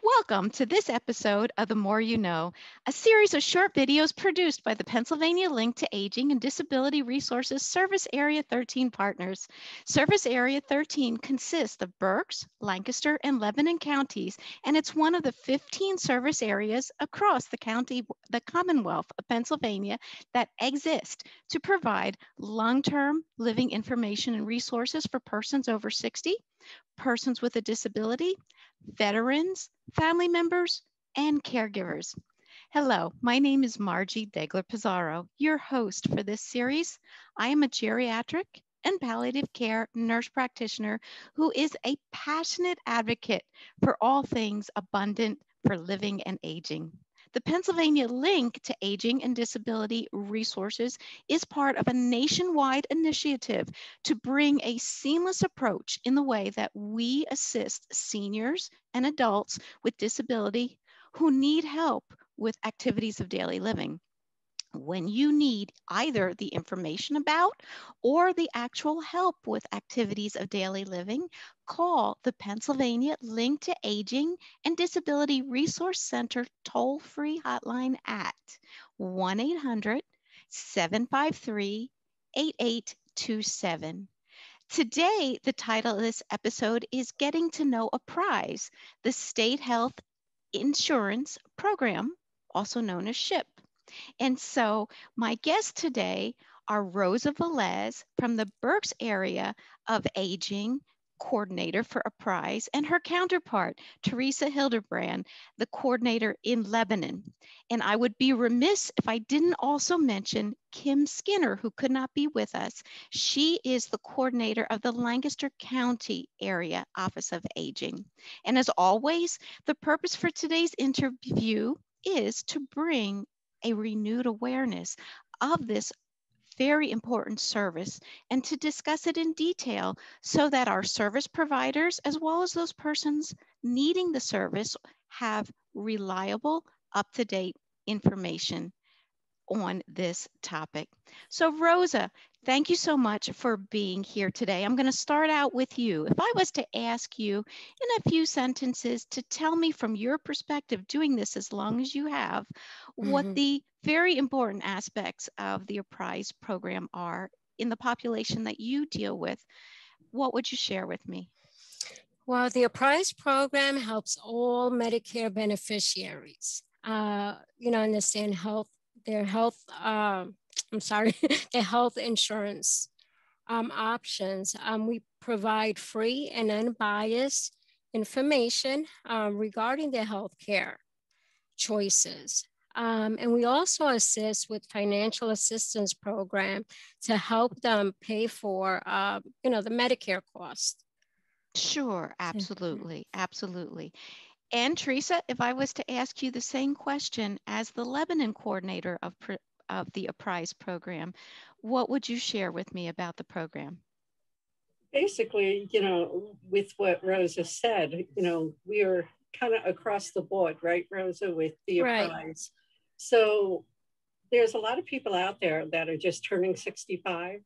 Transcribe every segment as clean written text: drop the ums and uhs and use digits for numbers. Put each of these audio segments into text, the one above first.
Welcome to this episode of The More You Know, a series of short videos produced by the Pennsylvania Link to Aging and Disability Resources Service Area 13 partners. Service Area 13 consists of Berks, Lancaster, and Lebanon counties, and it's one of the 15 service areas across the Commonwealth of Pennsylvania that exist to provide long-term living information and resources for persons over 60, persons with a disability, veterans, family members, and caregivers. Hello, my name is Margie Degler Pizarro, your host for this series. I am a geriatric and palliative care nurse practitioner who is a passionate advocate for all things abundant for living and aging. The Pennsylvania Link to Aging and Disability Resources is part of a nationwide initiative to bring a seamless approach in the way that we assist seniors and adults with disability who need help with activities of daily living. When you need either the information about or the actual help with activities of daily living, call the Pennsylvania Link to Aging and Disability Resource Center toll-free hotline at 1-800-753-8827. Today, the title of this episode is Getting to Know APPRISE, the State Health Insurance Program, also known as SHIP. And so my guests today are Rosa Velez from the Berks area of aging coordinator for APPRISE, and her counterpart, Teresa Hildebrand, the coordinator in Lebanon. And I would be remiss if I didn't also mention Kim Skinner, who could not be with us. She is the coordinator of the Lancaster County area Office of Aging. And as always, the purpose for today's interview is to bring a renewed awareness of this very important service and to discuss it in detail so that our service providers, as well as those persons needing the service, have reliable, up-to-date information on this topic. So Rosa, thank you so much for being here today. I'm going to start out with you. If I was to ask you in a few sentences to tell me from your perspective, doing this as long as you have, what the very important aspects of the APPRISE program are in the population that you deal with, what would you share with me? Well, the APPRISE program helps all Medicare beneficiaries, understand their health insurance options. We provide free and unbiased information regarding their health care choices. And we also assist with financial assistance program to help them pay for, the Medicare cost. Sure, absolutely, absolutely. And Teresa, if I was to ask you the same question as the Lebanon coordinator of the APPRISE program, what would you share with me about the program? Basically, with what Rosa said, we are kind of across the board, right, Rosa, with the APPRISE. Right. So there's a lot of people out there that are just turning 65.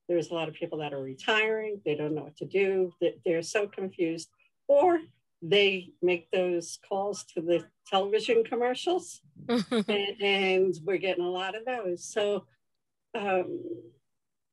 There's a lot of people that are retiring. They don't know what to do. They're so confused. Or they make those calls to the television commercials, and we're getting a lot of those. So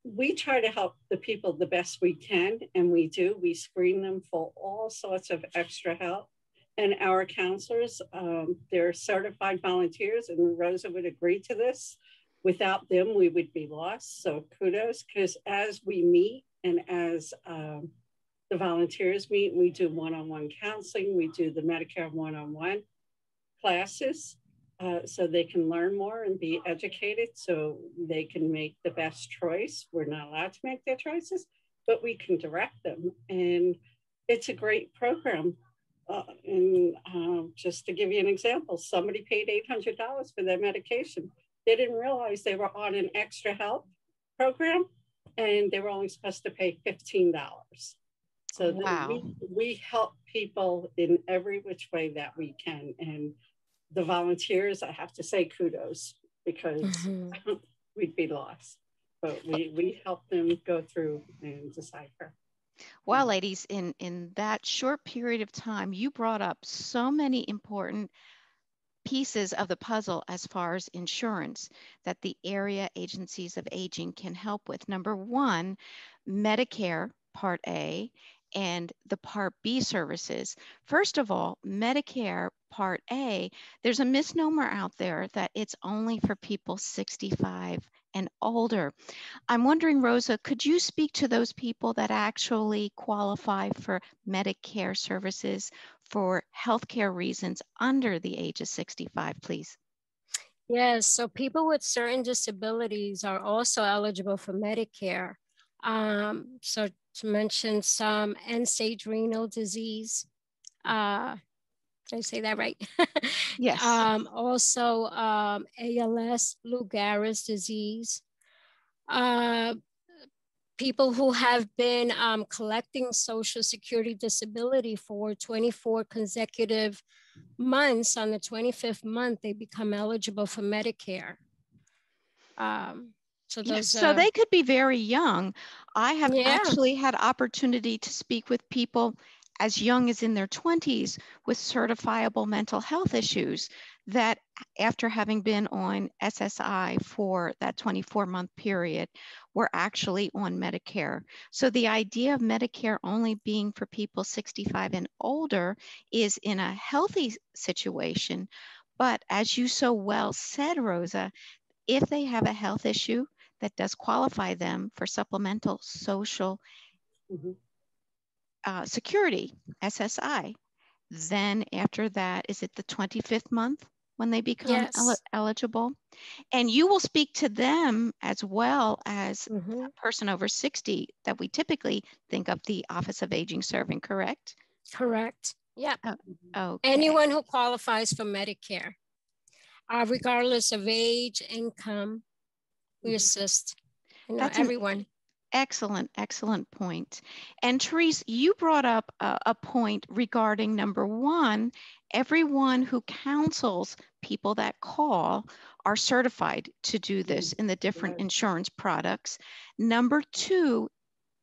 we try to help the people the best we can, and we do. We screen them for all sorts of extra help. And our counselors, they're certified volunteers, and Rosa would agree to this. Without them, we would be lost. So kudos, because as we meet and as the volunteers meet, we do one-on-one counseling. We do the Medicare one-on-one classes so they can learn more and be educated so they can make the best choice. We're not allowed to make their choices, but we can direct them. And it's a great program. Just to give you an example, somebody paid $800 for their medication. They didn't realize they were on an extra help program, and they were only supposed to pay $15. So wow. we help people in every which way that we can. And the volunteers, I have to say kudos, because we'd be lost. But we help them go through and decipher. Well, ladies, in that short period of time, you brought up so many important pieces of the puzzle as far as insurance that the area agencies of aging can help with. Number one, Medicare Part A and the Part B services. First of all, Medicare Part A, there's a misnomer out there that it's only for people 65 and older. I'm wondering, Rosa, could you speak to those people that actually qualify for Medicare services for healthcare reasons under the age of 65, please? Yes, so people with certain disabilities are also eligible for Medicare. So to mention some, end-stage renal disease, did I say that right? Yes. Also, ALS, Lou Gehrig's disease. People who have been collecting Social Security disability for 24 consecutive months, on the 25th month, they become eligible for Medicare. So those, so they could be very young. I have yeah. actually had opportunity to speak with people as young as in their 20s with certifiable mental health issues that after having been on SSI for that 24-month period were actually on Medicare. So the idea of Medicare only being for people 65 and older is in a healthy situation. But as you so well said, Rosa, if they have a health issue that does qualify them for supplemental social security, SSI, then after that, is it the 25th month when they become eligible? And you will speak to them as well as a person over 60 that we typically think of the Office of Aging serving, correct? Correct. Yeah. Okay. Anyone who qualifies for Medicare, regardless of age, income, we assist. That's everyone. Excellent point. And Teresa, you brought up a point regarding number one, everyone who counsels people that call are certified to do this in the different insurance products. Number two,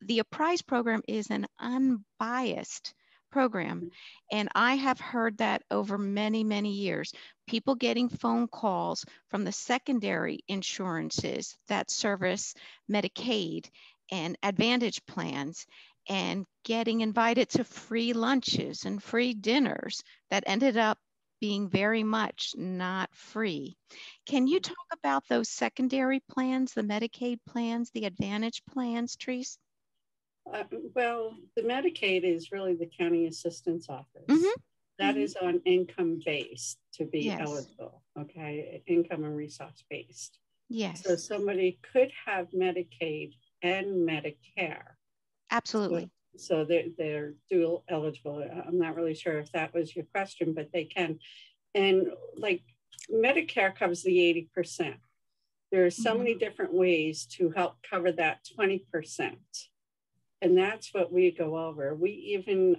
the APPRISE program is an unbiased program. And I have heard that over many, many years, people getting phone calls from the secondary insurances that service Medicaid and Advantage plans and getting invited to free lunches and free dinners that ended up being very much not free. Can you talk about those secondary plans, the Medicaid plans, the Advantage plans, Teresa? Well, the Medicaid is really the county assistance office. That is on income based to be eligible, okay? Income and resource based. Yes. So somebody could have Medicaid and Medicare. Absolutely. So they're dual eligible. I'm not really sure if that was your question, but they can. And like Medicare covers the 80%. There are so many different ways to help cover that 20%. And that's what we go over. We even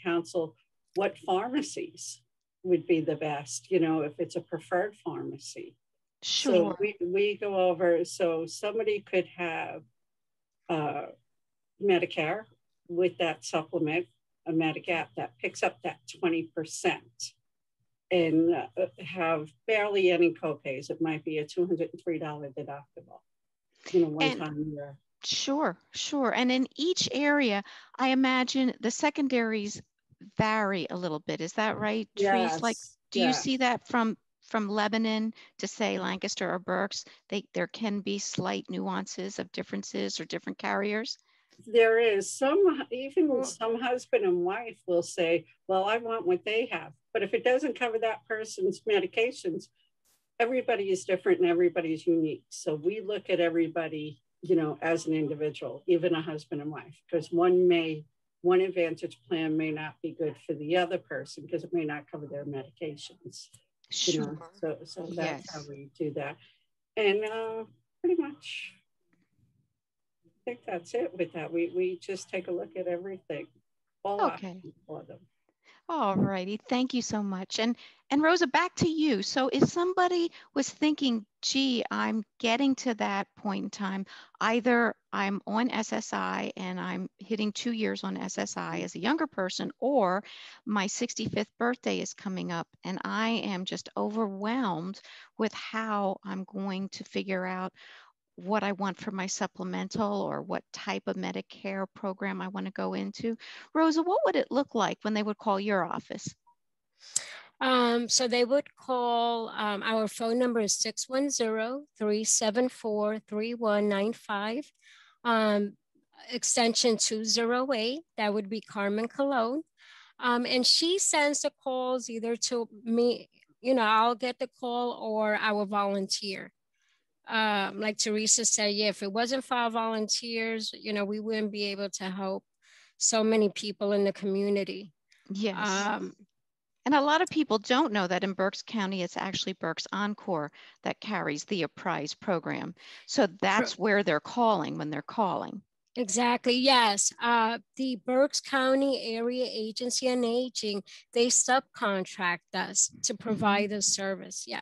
counsel what pharmacies would be the best, you know, if it's a preferred pharmacy. Sure. So we go over, so somebody could have Medicare with that supplement, a Medigap that picks up that 20% and have barely any copays. It might be a $203 deductible, you know, one time a year. Sure. And in each area, I imagine the secondaries vary a little bit. Is that right, Teresa? Like, do you see that from Lebanon to say Lancaster or Berks? There can be slight nuances of differences or different carriers? There is some husband and wife will say, well, I want what they have. But if it doesn't cover that person's medications, everybody is different and everybody's unique. So we look at everybody, you know, as an individual, even a husband and wife, because one Advantage plan may not be good for the other person because it may not cover their medications. Sure. You know? So that's how we do that. And pretty much, I think that's it with that. We just take a look at everything. All options for them. All righty. Thank you so much. And Rosa, back to you. So if somebody was thinking gee, I'm getting to that point in time. Either I'm on SSI and I'm hitting 2 years on SSI as a younger person, or my 65th birthday is coming up and I am just overwhelmed with how I'm going to figure out what I want for my supplemental or what type of Medicare program I want to go into. Rosa, what would it look like when they would call your office? So they would call, our phone number is 610-374-3195, extension 208. That would be Carmen Colon. And she sends the calls either to me, I'll get the call, or I will volunteer. Like Teresa said, yeah, if it wasn't for our volunteers, we wouldn't be able to help so many people in the community. Yes. And a lot of people don't know that in Berks County, it's actually Berks Encore that carries the APPRISE program. So that's where they're calling when they're calling. Exactly, yes. The Berks County Area Agency on Aging, they subcontract us to provide the service. Yeah,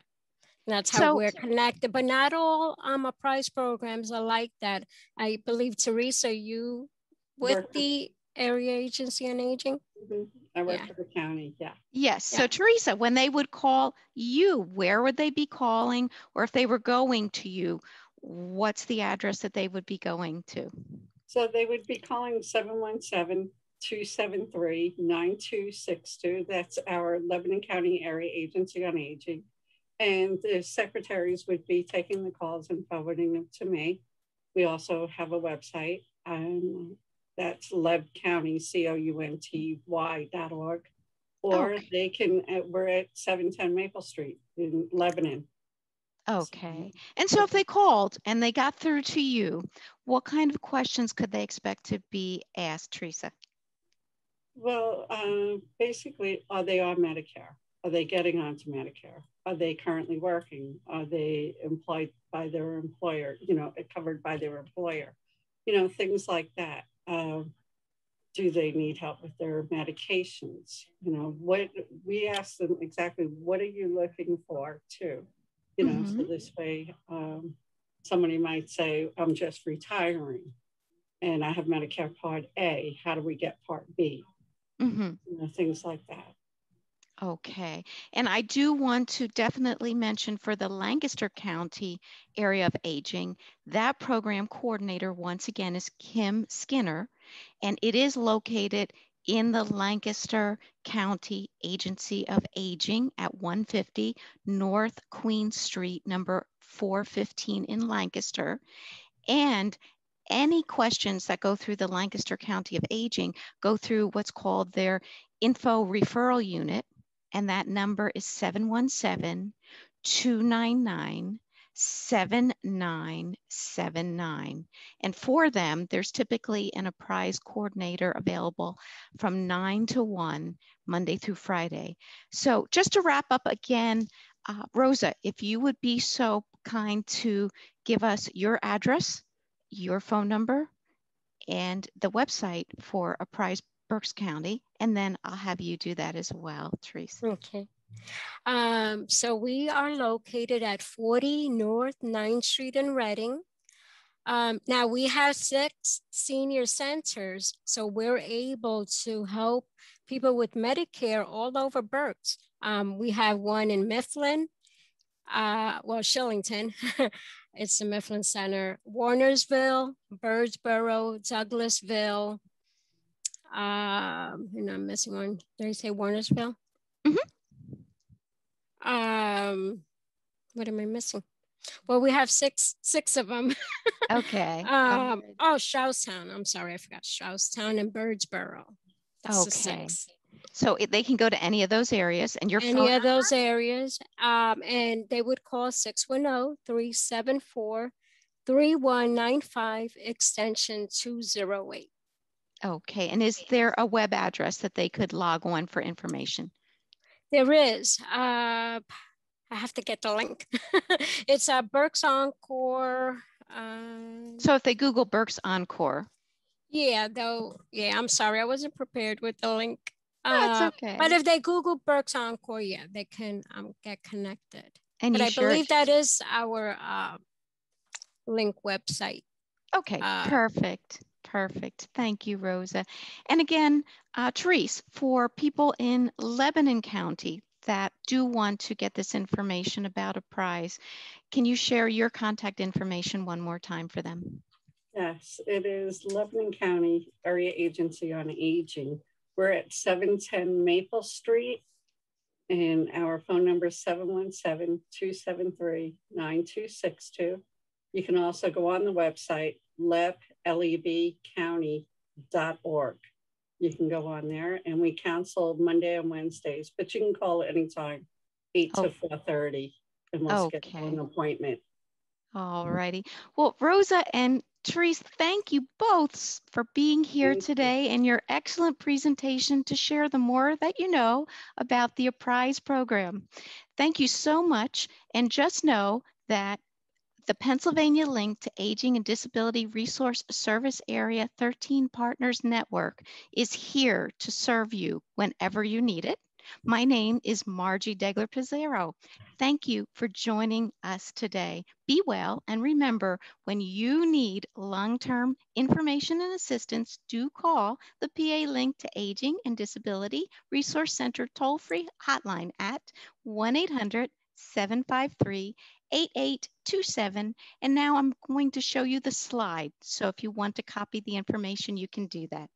that's how we're connected. But not all APPRISE programs are like that. I believe, Teresa, you with the Area Agency on Aging? I work for the county, yeah. Yes, so Teresa, when they would call you, where would they be calling? Or if they were going to you, what's the address that they would be going to? So they would be calling 717-273-9262. That's our Lebanon County Area Agency on Aging. And the secretaries would be taking the calls and forwarding them to me. We also have a website. That's lebcounty.county.org. Or they can, we're at 710 Maple Street in Lebanon. Okay. And so if they called and they got through to you, what kind of questions could they expect to be asked, Teresa? Well, basically, are they on Medicare? Are they getting onto Medicare? Are they currently working? Are they employed by their employer, covered by their employer? Things like that. Do they need help with their medications? What we ask them exactly, what are you looking for too? So this way, somebody might say, I'm just retiring and I have Medicare Part A. How do we get Part B? Things like that. Okay. And I do want to definitely mention for the Lancaster County Area of Aging, that program coordinator, once again, is Kim Skinner, and it is located in the Lancaster County Agency of Aging at 150 North Queen Street, number 415 in Lancaster. And any questions that go through the Lancaster County of Aging go through what's called their info referral unit. And that number is 717-299-7979. And for them, there's typically an APPRISE coordinator available from 9 to 1, Monday through Friday. So just to wrap up again, Rosa, if you would be so kind to give us your address, your phone number, and the website for APPRISE Berks County, and then I'll have you do that as well, Teresa. Okay. So we are located at 40 North 9th Street in Reading. Now we have 6 senior centers, so we're able to help people with Medicare all over Berks. We have one in Mifflin, Shillington. It's the Mifflin Center, Warnersville, Birdsboro, Douglasville. I'm missing one. Did I say Warnersville? What am I missing? Well, we have six of them. Okay. Stroudstown. I'm sorry, I forgot Stroudstown and Birdsboro. That's the 6. So they can go to any of those areas, and those areas, and they would call 610-374-3195 extension 208. Okay, and is there a web address that they could log on for information? There is. I have to get the link. It's Berks Encore. So if they Google Berks Encore. Yeah, I'm sorry, I wasn't prepared with the link. That's okay. But if they Google Berks Encore, they can get connected. And But you I share believe it. that is our link website. Okay, perfect. Perfect. Thank you, Rosa. And again, Teresa, for people in Lebanon County that do want to get this information about APPRISE, can you share your contact information one more time for them? Yes, it is Lebanon County Area Agency on Aging. We're at 710 Maple Street, and our phone number is 717-273-9262. You can also go on the website, lebcounty.org. You can go on there, and we counsel Monday and Wednesdays, but you can call anytime, 8 to 4:30, and we'll schedule an appointment. All righty. Well, Rosa and Teresa, thank you both for being here today and your excellent presentation to share the more that you know about the APPRISE program. Thank you so much. And just know that the Pennsylvania link to Aging and Disability Resource Service Area 13 Partners Network is here to serve you whenever you need it. My name is Margie Degler-Pizzaro. Thank you for joining us today. Be well, and remember, when you need long-term information and assistance, do call the PA Link to Aging and Disability Resource Center toll-free hotline at 1-800-753-8827. And now I'm going to show you the slide. So if you want to copy the information, you can do that.